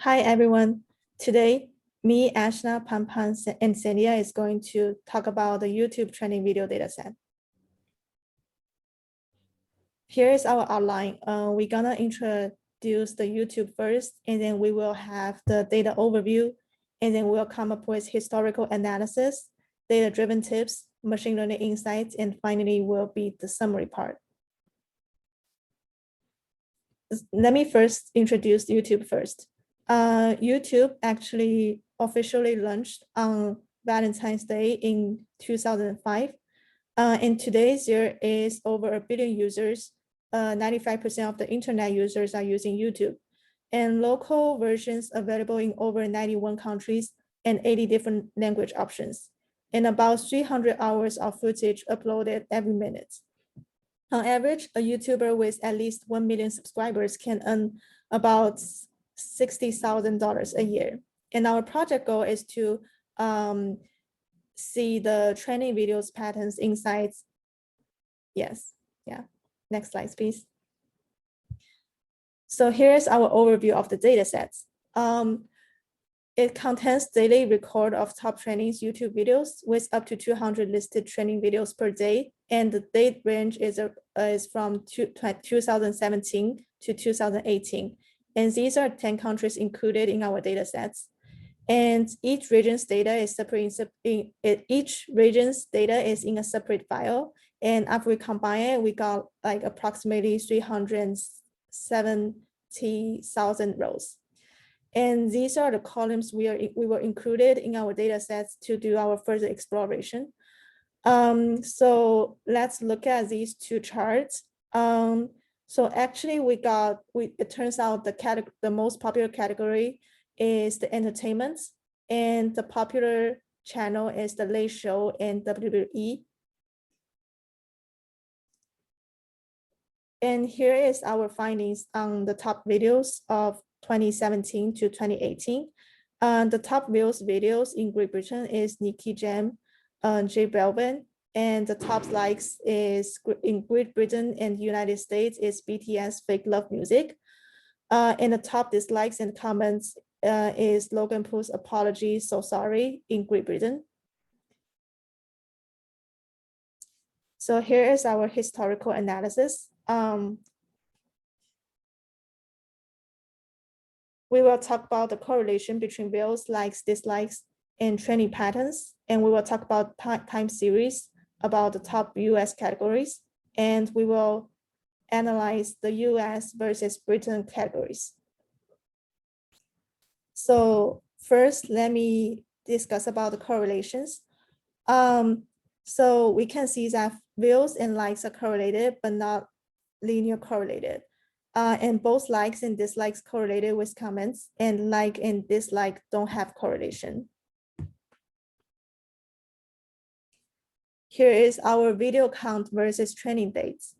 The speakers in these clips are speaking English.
Hi, everyone. Today, me, Ashna, Pampan, and Sandia is going to talk about the YouTube trending video dataset. Here is our outline. We're gonna introduce the YouTube first, and then we will have the data overview, and then we'll come up with historical analysis, data-driven tips, machine learning insights, and finally will be the summary part. Let me first introduce YouTube first. YouTube actually officially launched on Valentine's Day in 2005. And today there is over 1 billion users. 95% of the internet users are using YouTube, and local versions available in over 91 countries and 80 different language options, and about 300 hours of footage uploaded every minute. On average, a YouTuber with at least 1 million subscribers can earn about $60,000 a year. And our project goal is to see the trending videos, patterns, insights. Yes, yeah. Next slide, please. So here's our overview of the data sets. It contains daily record of top trending YouTube videos with up to 200 listed trending videos per day. And the date range is from 2017 to 2018. And these are 10 countries included in our data sets. And each region's data is separate each region's data is in a separate file. And after we combine it, we got like approximately 370,000 rows. And these are the columns we were included in our data sets to do our further exploration. So let's look at these two charts. So actually it turns out the most popular category is the entertainment, and the popular channel is the Late Show and WWE. And here is our findings on the top videos of 2017 to 2018. The top videos in Great Britain is Nicky Jam, J Balvin, and the top likes is in Great Britain and United States is BTS Fake Love Music. And the top dislikes and comments is Logan Paul's apology, so sorry in Great Britain. So here is our historical analysis. We will talk about the correlation between views, likes, dislikes, and trending patterns. And we will talk about time series about the top US categories. And we will analyze the US versus Britain categories. So first, let me discuss about the correlations. So we can see that views and likes are correlated, but not linear correlated. And both likes and dislikes correlated with comments, and like and dislike don't have correlation. Here is our video count versus training dates.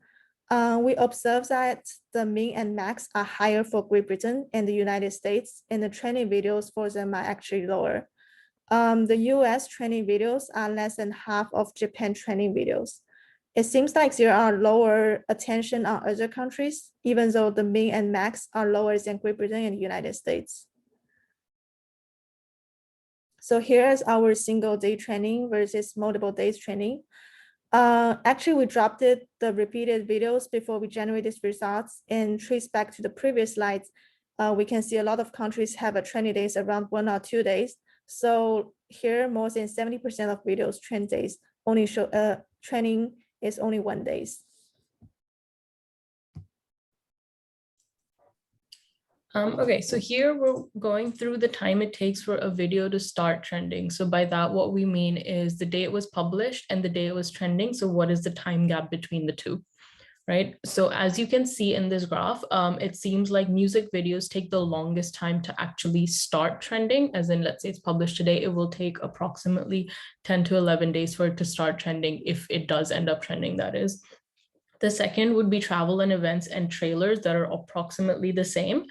We observe that the min and max are higher for Great Britain and the United States, and the training videos for them are actually lower. The US training videos are less than half of Japan training videos. It seems like there are lower attention on other countries, even though the min and max are lower than Great Britain and the United States. So here's our single day training versus multiple days training. Actually, we dropped the repeated videos before we generate these results, and trace back to the previous slides. We can see a lot of countries have a training days around 1 or 2 days. So here, more than 70% of videos trend days only show training is only 1 day. Okay, so here we're going through the time it takes for a video to start trending. So by that, what we mean is the day it was published and the day it was trending. So what is the time gap between the two, right? So as you can see in this graph, it seems like music videos take the longest time to actually start trending. As in, let's say it's published today, it will take approximately 10 to 11 days for it to start trending, if it does end up trending, that is. The second would be travel and events and trailers that are approximately the same,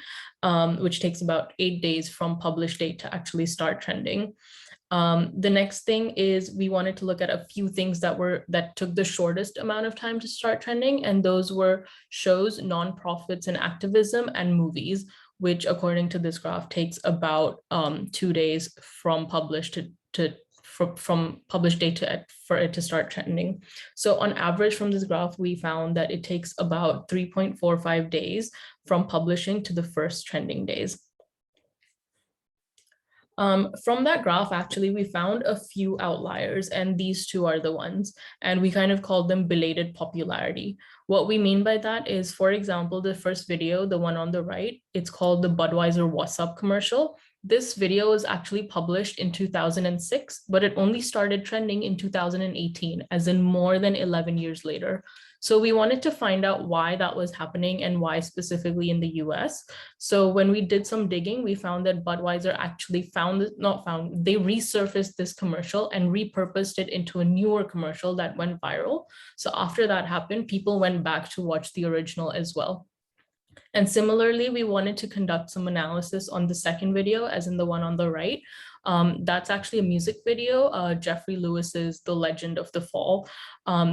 which takes about 8 days from published date to actually start trending. The next thing is we wanted to look at a few things that took the shortest amount of time to start trending, and those were shows, nonprofits and activism, and movies. which according to this graph takes about 2 days from published from published data for it to start trending. So on average from this graph, we found that it takes about 3.45 days from publishing to the first trending days. From that graph, actually, we found a few outliers, and these two are the ones, and we kind of called them belated popularity. What we mean by that is, for example, the first video, the one on the right, it's called the Budweiser What's Up commercial. This video was actually published in 2006, but it only started trending in 2018, as in more than 11 years later. So we wanted to find out why that was happening and why specifically in the US. So when we did some digging, we found that Budweiser actually they resurfaced this commercial and repurposed it into a newer commercial that went viral. So after that happened, people went back to watch the original as well. And similarly, we wanted to conduct some analysis on the second video, as in the one on the right. That's actually a music video, Jeffrey Lewis's The Legend of the Fall.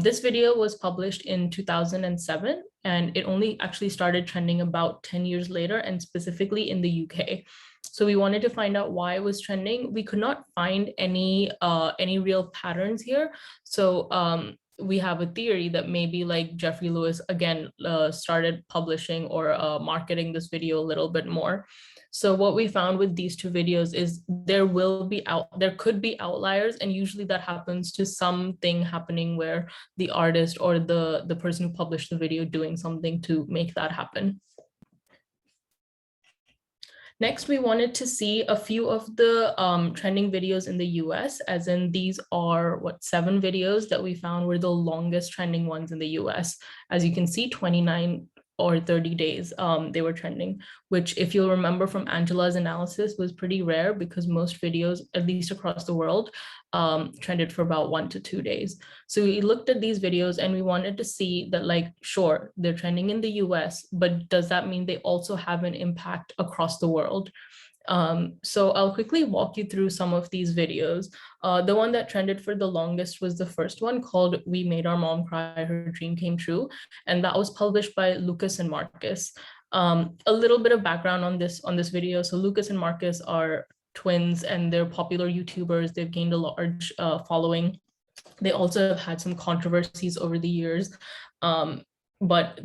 This video was published in 2007, and it only actually started trending about 10 years later, and specifically in the UK. So we wanted to find out why it was trending. We could not find any real patterns here. So we have a theory that maybe like Jeffrey Lewis again started publishing or marketing this video a little bit more. So what we found with these two videos is there could be outliers, and usually that happens to something happening where the artist or the person who published the video doing something to make that happen. Next, we wanted to see a few of the trending videos in the US, as in these are 7 videos that we found were the longest trending ones in the US. As you can see, 29 or 30 days they were trending, which if you'll remember from Angela's analysis was pretty rare, because most videos, at least across the world, trended for about 1 to 2 days. So we looked at these videos and we wanted to see that, like, sure, they're trending in the US, but does that mean they also have an impact across the world? So I'll quickly walk you through some of these videos. The one that trended for the longest was the first one, called We Made Our Mom Cry, Her Dream Came True. And that was published by Lucas and Marcus. A little bit of background on this video. So Lucas and Marcus are twins and they're popular YouTubers. They've gained a large following. They also have had some controversies over the years. But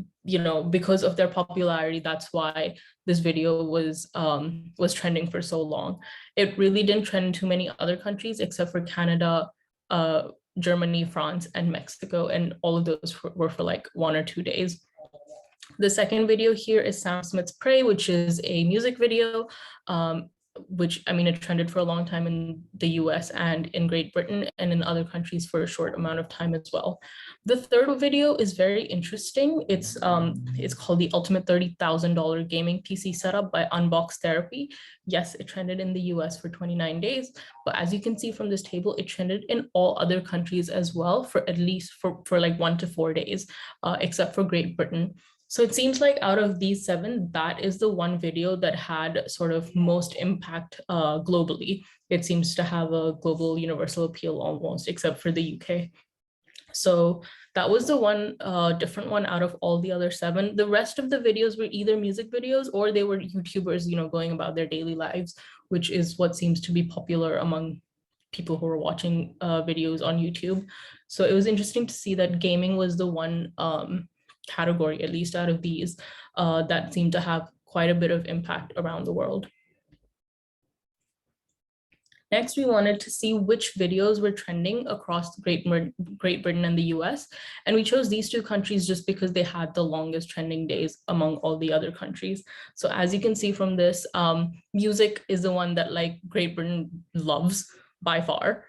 because of their popularity, that's why this video was trending for so long. It really didn't trend in too many other countries except for Canada, Germany, France, and Mexico, and all of those were for like 1 or 2 days. The second video here is Sam Smith's Pray, which is a music video, which, I mean, it trended for a long time in the US and in Great Britain and in other countries for a short amount of time as well. The third video is very interesting. It's called the Ultimate $30,000 Gaming PC Setup by Unbox Therapy. Yes, it trended in the US for 29 days, but as you can see from this table, it trended in all other countries as well for at least for like 1 to 4 days, except for Great Britain. So it seems like out of these 7, that is the one video that had sort of most impact globally. It seems to have a global universal appeal almost, except for the UK. So that was the one different one out of all the other 7. The rest of the videos were either music videos or they were YouTubers, going about their daily lives, which is what seems to be popular among people who are watching videos on YouTube. So it was interesting to see that gaming was the one category, at least out of these, that seemed to have quite a bit of impact around the world. Next, we wanted to see which videos were trending across Great Britain and the US. And we chose these 2 countries just because they had the longest trending days among all the other countries. So as you can see from this, music is the one that like Great Britain loves by far.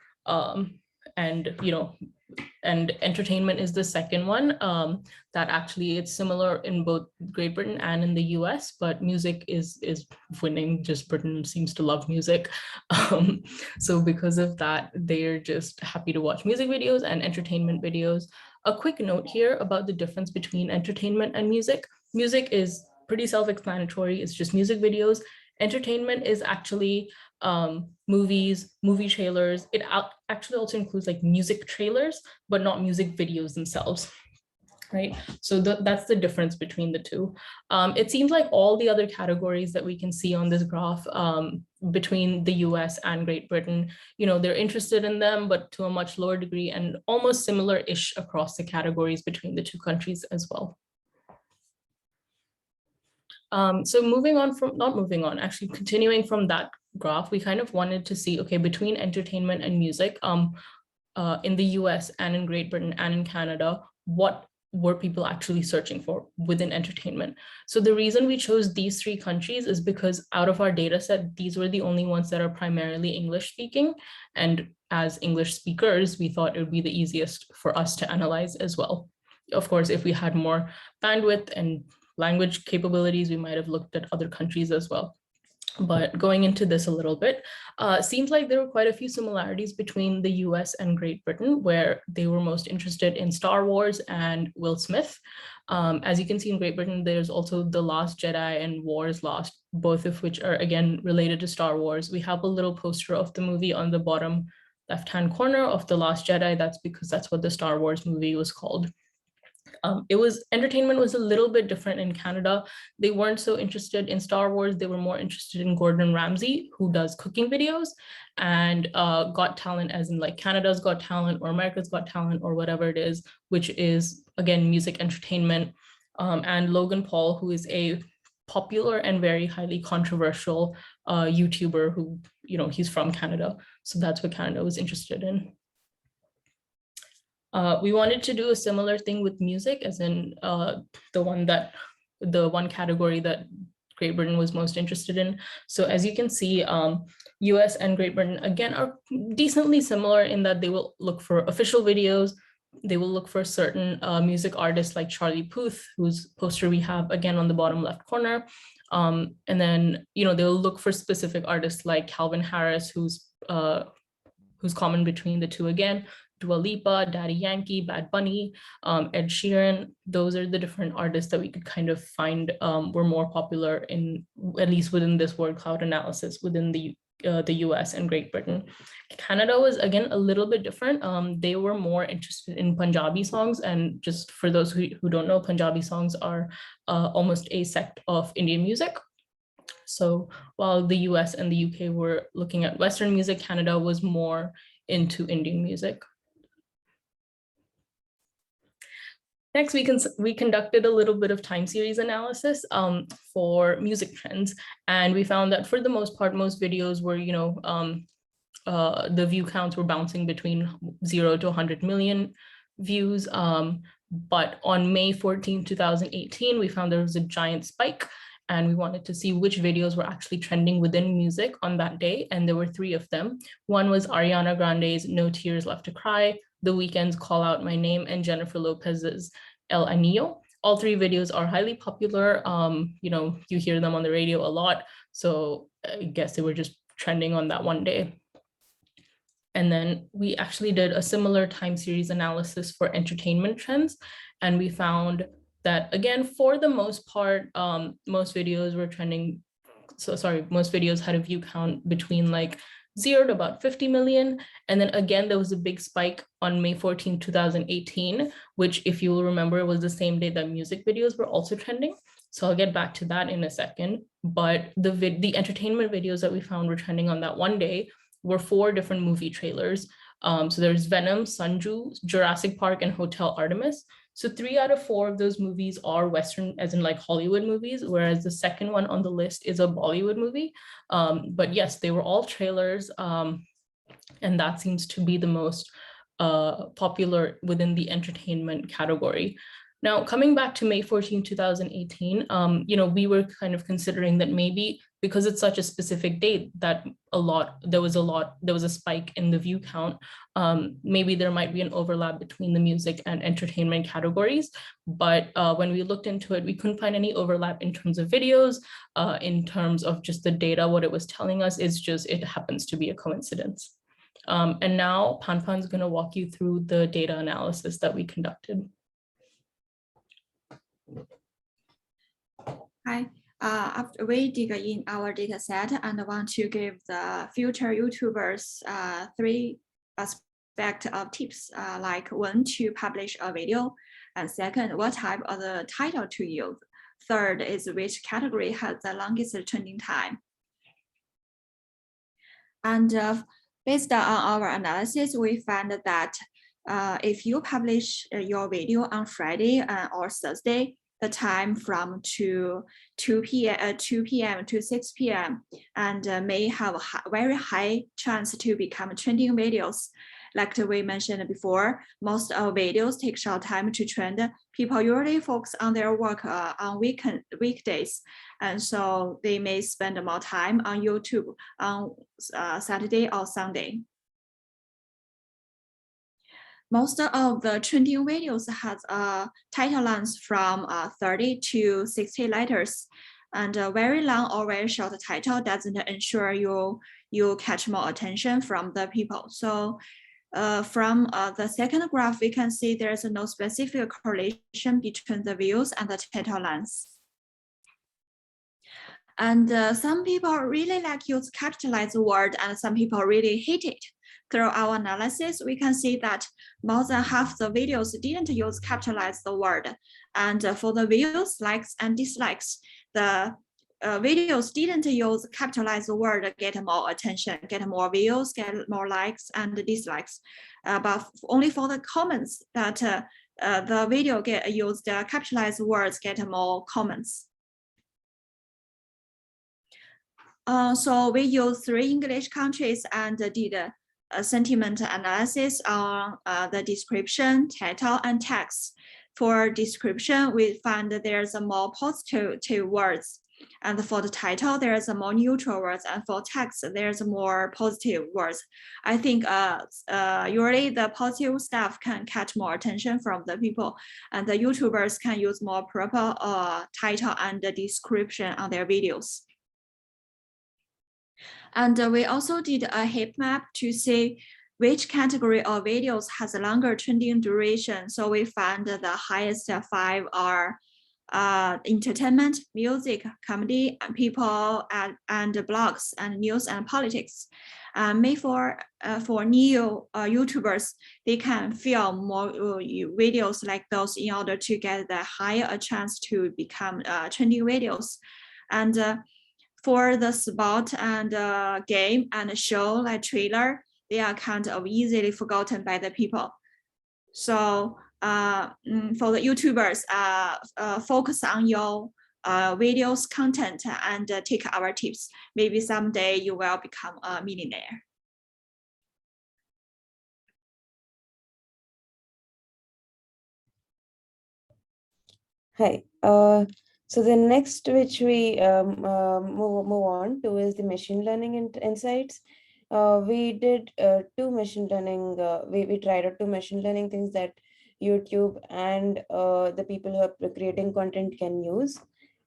And entertainment is the second one. That actually it's similar in both Great Britain and in the US, but music is winning. Just Britain seems to love music. So because of that, they're just happy to watch music videos and entertainment videos. A quick note here about the difference between entertainment and music. Music is pretty self-explanatory. It's just music videos. Entertainment is actually movies, movie trailers. It actually also includes like music trailers, but not music videos themselves. right? So that's the difference between the two. It seems like all the other categories that we can see on this graph between the US and Great Britain, they're interested in them, but to a much lower degree, and almost similar-ish across the categories between the two countries as well. So actually continuing from that graph, we kind of wanted to see, okay, between entertainment and music, in the US and in Great Britain and in Canada, what were people actually searching for within entertainment? So the reason we chose these three countries is because out of our data set, these were the only ones that are primarily English speaking. And as English speakers, we thought it would be the easiest for us to analyze as well. Of course, if we had more bandwidth and language capabilities, we might have looked at other countries as well. But going into this a little bit, seems like there were quite a few similarities between the US and Great Britain, where they were most interested in Star Wars and Will Smith. As you can see in Great Britain, there's also The Last Jedi and Wars Lost, both of which are again related to Star Wars. We have a little poster of the movie on the bottom left-hand corner of The Last Jedi. That's because that's what the Star Wars movie was called. Entertainment was a little bit different in Canada. They weren't so interested in Star Wars. They were more interested in Gordon Ramsay, who does cooking videos, and Got Talent, as in like Canada's Got Talent or America's Got Talent or whatever it is, which is again music entertainment. And Logan Paul, who is a popular and very highly controversial YouTuber who, he's from Canada. So that's what Canada was interested in. We wanted to do a similar thing with music, as in the one category that Great Britain was most interested in. So as you can see, US and Great Britain, again, are decently similar in that they will look for official videos. They will look for certain music artists like Charlie Puth, whose poster we have again on the bottom left corner. And then, they'll look for specific artists like Calvin Harris, who's common between the two again. Dua Lipa, Daddy Yankee, Bad Bunny, Ed Sheeran. Those are the different artists that we could kind of find were more popular in, at least within this word cloud analysis within the US and Great Britain. Canada was again a little bit different. They were more interested in Punjabi songs, and just for those who don't know, Punjabi songs are almost a sect of Indian music. So while the US and the UK were looking at Western music, Canada was more into Indian music. Next, we conducted a little bit of time series analysis for music trends, and we found that for the most part, most videos were, the view counts were bouncing between 0 to 100 million views. But on May 14, 2018, we found there was a giant spike, and we wanted to see which videos were actually trending within music on that day, and there were 3 of them. One was Ariana Grande's No Tears Left to Cry, The Weeknd's Call Out My Name, and Jennifer Lopez's El Anillo. All 3 videos are highly popular. You hear them on the radio a lot. So I guess they were just trending on that one day. And then we actually did a similar time series analysis for entertainment trends. And we found that, again, for the most part, most videos were trending. Most videos had a view count between like 0 to about 50 million. And then again, there was a big spike on May 14, 2018, which, if you will remember, was the same day that music videos were also trending. So I'll get back to that in a second. But the entertainment videos that we found were trending on that one day were 4 different movie trailers. So there's Venom, Sanju, Jurassic Park, and Hotel Artemis. So 3 out of 4 of those movies are Western, as in like Hollywood movies, whereas the second one on the list is a Bollywood movie. But yes, they were all trailers. And that seems to be the most popular within the entertainment category. Now, coming back to May 14, 2018, we were kind of considering that maybe because it's such a specific date that there was a spike in the view count, maybe there might be an overlap between the music and entertainment categories. But when we looked into it, we couldn't find any overlap in terms of videos, in terms of just the data. What it was telling us is just, it happens to be a coincidence. And now Panpan's going to walk you through the data analysis that we conducted. Hi, after we dig in our data set and want to give the future YouTubers 3 aspects of tips, like when to publish a video, And second, what type of the title to use. Third is which category has the longest trending time. And based on our analysis, we found that if you publish your video on Friday or Thursday, the time from 2 p.m. to 6 p.m. and may have a very high chance to become trending videos. Like we mentioned before, most of videos take short time to trend. People usually focus on their work on weekdays, and so they may spend more time on YouTube on Saturday or Sunday. Most of the trending videos has a title length from 30 to 60 letters, and a very long or very short title doesn't ensure you catch more attention from the people. So from the second graph, we can see there's no specific correlation between the views and the title length. And some people really like use capitalized word, and some people really hate it. Through our analysis, we can see that more than half the videos didn't use capitalized word. And for the views, likes, and dislikes, the videos didn't use capitalized word get more attention, get more views, get more likes and dislikes. But only for the comments that the video get used capitalized words get more comments. So we used 3 English countries and did a sentiment analysis on the description, title, and text. For description, we found that there's a more positive words. And for the title, there's a more neutral words. And for text, there's more positive words. I think usually the positive stuff can catch more attention from the people. And the YouTubers can use more proper title and the description on their videos. And we also did a heat map to see which category of videos has a longer trending duration. So we found the highest 5 are entertainment, music, comedy, people, and blogs, and news and politics. Maybe for new YouTubers, they can film more videos like those in order to get the higher chance to become trending videos. And for the sport and game and show like trailer, they are kind of easily forgotten by the people. So for the YouTubers, focus on your videos content and take our tips. Maybe someday you will become a millionaire. Hi. So the next which we move on to is the machine learning insights. We did 2 machine learning, we tried out 2 machine learning things that YouTube and the people who are creating content can use.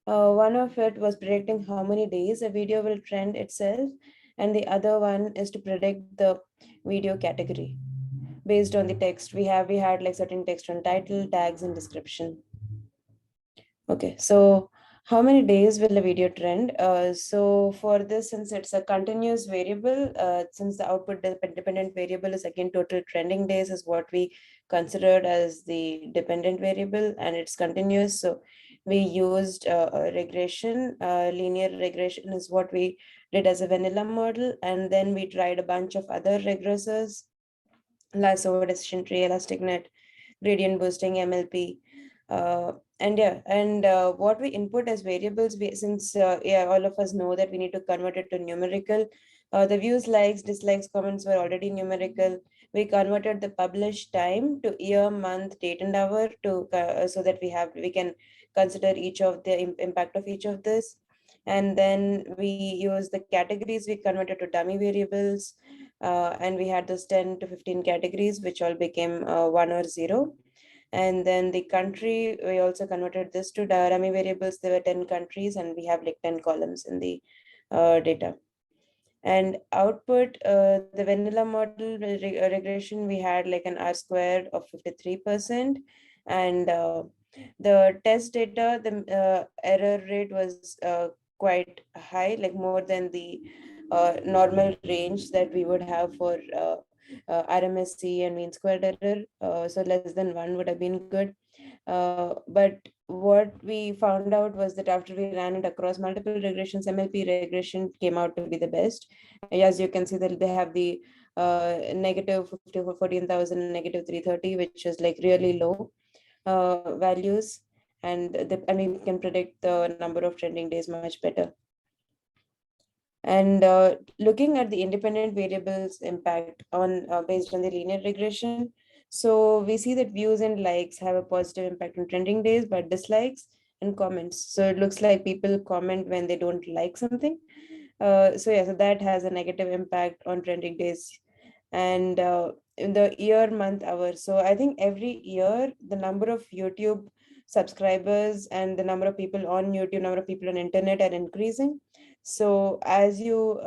One of it was predicting how many days a video will trend itself, and the other one is to predict the video category based on the text. We had like certain text on title, tags, and description. Okay, so how many days will a video trend? So for this, since it's a continuous variable, since the output dependent variable is again total trending days is what we considered as the dependent variable, and it's continuous. So we used a regression, linear regression is what we did as a vanilla model. And then we tried a bunch of other regressors, lasso, decision tree, elastic net, gradient boosting, MLP. And what we input as variables, since all of us know that we need to convert it to numerical. The views, likes, dislikes, comments were already numerical. We converted the published time to year, month, date, and hour to so that we can consider each of the impact of each of this. And then we use the categories we converted to dummy variables, and we had those 10 to 15 categories, which all became 1 or 0. And then the country, we also converted this to dummy variables. There were 10 countries, and we have like 10 columns in the data. And output, the vanilla model regression, we had like an R squared of 53%. And the test data, the error rate was quite high, like more than the normal range that we would have for RMSE and mean squared error. So less than 1 would have been good. But what we found out was that after we ran it across multiple regressions, MLP regression came out to be the best. As you can see that they have the negative 14,000, negative 330, which is like really low values. And we can predict the number of trending days much better. And looking at the independent variables impact on based on the linear regression, so we see that views and likes have a positive impact on trending days, but dislikes and comments. So it looks like people comment when they don't like something. So that has a negative impact on trending days. And in the year, month, hour. So I think every year the number of YouTube subscribers and the number of people on YouTube, number of people on internet are increasing. So as you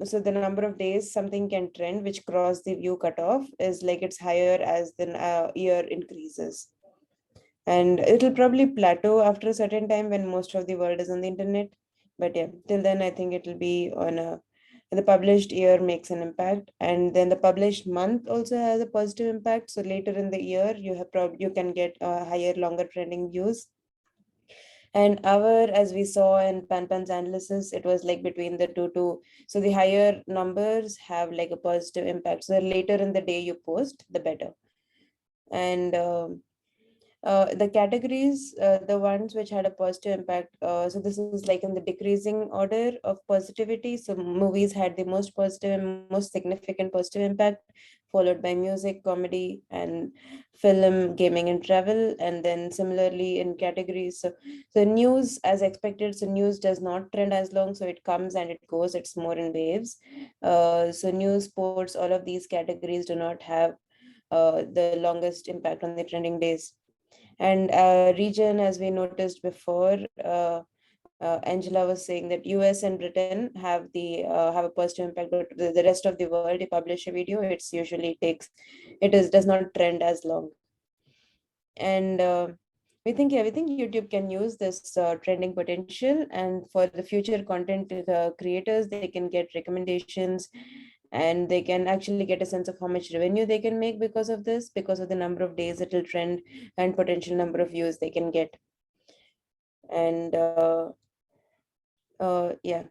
so the number of days something can trend which cross the view cutoff is like it's higher as the year increases. And it'll probably plateau after a certain time when most of the world is on the internet. But yeah, till then I think it'll be on a the published year makes an impact, and then the published month also has a positive impact. So later in the year you have you can get higher longer trending views. And our, as we saw in Panpan's analysis, it was like between the two. So the higher numbers have like a positive impact. So the later in the day you post, the better. And the categories, the ones which had a positive impact. So this is like in the decreasing order of positivity. So movies had the most positive and most significant positive impact, followed by music, comedy, and film, gaming, and travel. And then similarly in categories, so news as expected. So news does not trend as long. So it comes and it goes. It's more in waves. So news, sports, all of these categories do not have the longest impact on the trending days. And region, as we noticed before, Angela was saying that US and Britain have a positive impact, but the rest of the world, you publish a video, it's usually does not trend as long. And we think YouTube can use this trending potential, and for the future content creators, they can get recommendations, and they can actually get a sense of how much revenue they can make because of this, because of the number of days it will trend and potential number of views they can get. And yeah,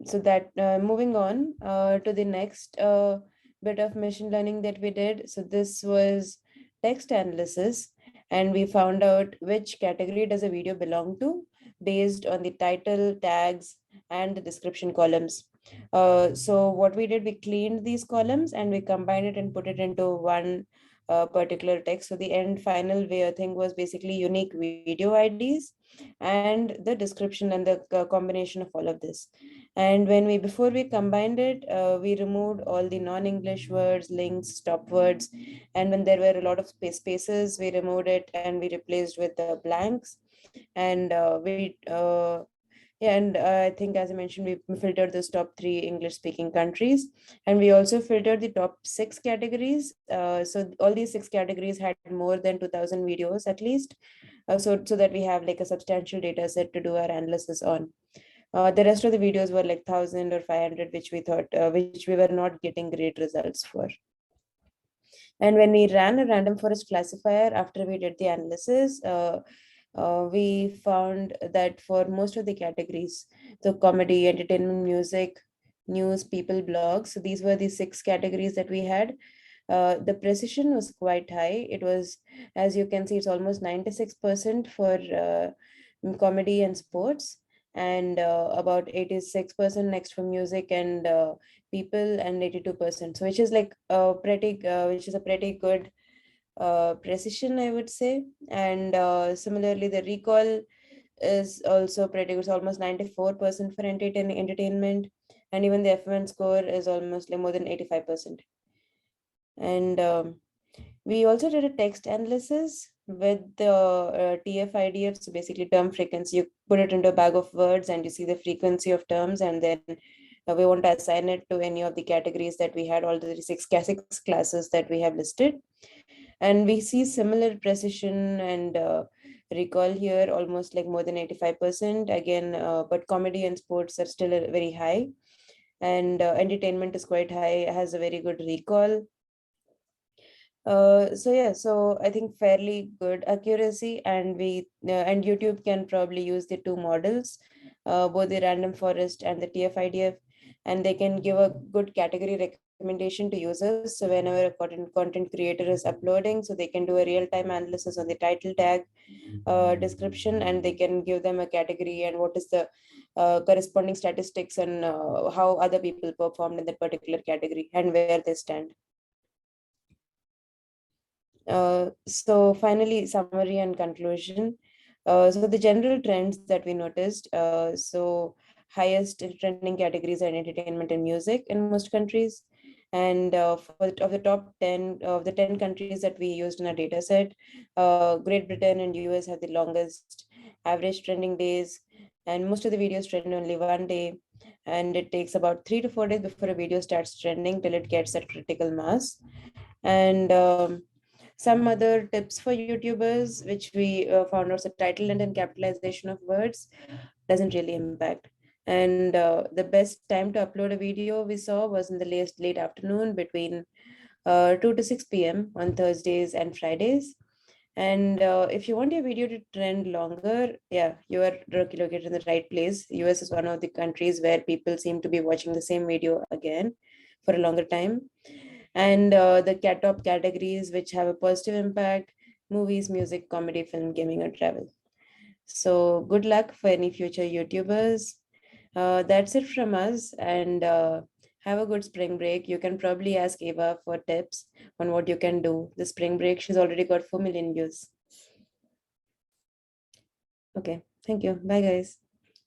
so that moving on to the next bit of machine learning that we did. So this was text analysis, and we found out which category does a video belong to based on the title, tags, and the description columns. So what we did, we cleaned these columns and we combined it and put it into one particular text. So the end final way thing was basically unique video IDs and the description and the combination of all of this. And before we combined it, we removed all the non-English words, links, stop words. And when there were a lot of spaces, we removed it and we replaced with the blanks. And I think, as I mentioned, we filtered those top 3 English-speaking countries, and we also filtered the top 6 categories. So all these 6 categories had more than 2,000 videos at least, so that we have like a substantial data set to do our analysis on. The rest of the videos were like 1,000 or 500, which we were not getting great results for. And when we ran a random forest classifier after we did the analysis, we found that for most of the categories, so comedy, entertainment, music, news, people, blogs, so these were the 6 categories that we had. The precision was quite high. It was, as you can see, it's almost 96% for comedy and sports, and about 86% next for music and people, and 82%. So which is like which is a pretty good precision, I would say. And similarly, the recall is also pretty good. It's almost 94% for entertainment, and even the F1 score is almost like more than 85%. And we also did a text analysis with the TF-IDF, so basically term frequency. You put it into a bag of words and you see the frequency of terms, and then we want to assign it to any of the categories that we had, all the six classes that we have listed. And we see similar precision and recall here, almost like more than 85% again, but comedy and sports are still very high. and entertainment is quite high, has a very good recall. So yeah, so I think fairly good accuracy, and and YouTube can probably use the two models, both the random forest and the TF-IDF, and they can give a good category recommendation to users. So whenever a content creator is uploading, so they can do a real-time analysis on the title tag, description, and they can give them a category and what is the corresponding statistics and how other people performed in that particular category and where they stand. So finally, summary and conclusion. So the general trends that we noticed, so highest trending categories are entertainment and music in most countries. And of the top 10 of the 10 countries that we used in our data set, Great Britain and US have the longest average trending days, and most of the videos trend only one day. And it takes about 3 to 4 days before a video starts trending till it gets that critical mass. And some other tips for YouTubers, which we found out, the title length and capitalization of words doesn't really impact. And the best time to upload a video we saw was in the late afternoon between 2 to 6 p.m. on Thursdays and Fridays. And if you want your video to trend longer, yeah, you are located in the right place. US is one of the countries where people seem to be watching the same video again for a longer time. And the top categories which have a positive impact: movies, music, comedy, film, gaming, or travel. So good luck for any future YouTubers. That's it from us, and have a good spring break. You can probably ask Eva for tips on what you can do. The spring break, she's already got 4 million views. Okay, thank you. Bye, guys.